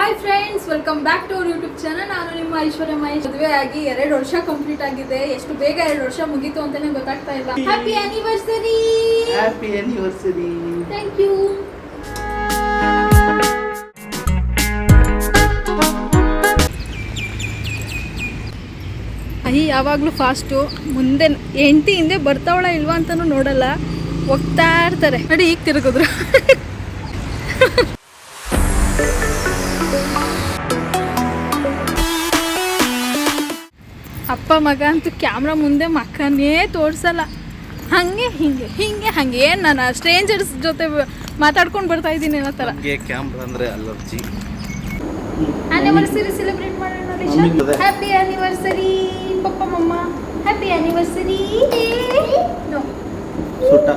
Hi friends, welcome back to our YouTube channel. ನಾನು ನಿಮ್ಮ ಐಶ್ವರ್ಯ ಮಹೇಶ್. ಮದುವೆ ಆಗಿ 2 ವರ್ಷ ಕಂಪ್ಲೀಟ್ ಆಗಿದೆ. ಎಷ್ಟು ಬೇಗ 2 ವರ್ಷ ಮುಗೀತು ಅಂತಾನೆ ಗೊತ್ತಾಗ್ತಾ ಇಲ್ಲ. Happy anniversary. Happy anniversary. Thank you. ಅಹಿ ಯಾವಾಗಲೂ ಫಾಸ್ಟು. ಮುಂದೆ ಹೆಂಡತಿ ಹಿಂದೆ ಬರ್ತಾವಳ ಇಲ್ವಾ ಅಂತಲೂ ನೋಡಲ್ಲ, ಹೋಗ್ತಾ ಇರ್ತಾರೆ. ನೋಡಿ ಈಗ ತಿರುಗಿದ್ರು. ಅಪ್ಪ ಮಗ ಅಂತೂ ಕ್ಯಾಮ್ರಾ ಮುಂದೆ ಮಕ್ಕನೇ ತೋರಿಸಲ್ಲ. ಹಾಗೆ ಹಿಂಗೆ ಹಿಂಗೆ ಹಾಗೆ ಏನು ನಾನು ಸ್ಟ್ರೇಂಜರ್ಸ್ ಜೊತೆ ಮಾತಾಡ್ಕೊಂಡು ಬರ್ತಾ ಇದ್ದೀನಿ ಅನ್ನೋ ಥರ. ಕ್ಯಾಮ್ರಾ ಅಂದರೆ ಅಲರ್ಜಿ. ಆನಿವರ್ಸರಿ ಸೆಲೆಬ್ರೇಟ್ ಮಾಡೋಣ. ಹ್ಯಾಪಿ ಆನಿವರ್ಸರಿ ಪಪ್ಪ ಮಮ್ಮ. Happy anniversary. ಸುಟ್ಟ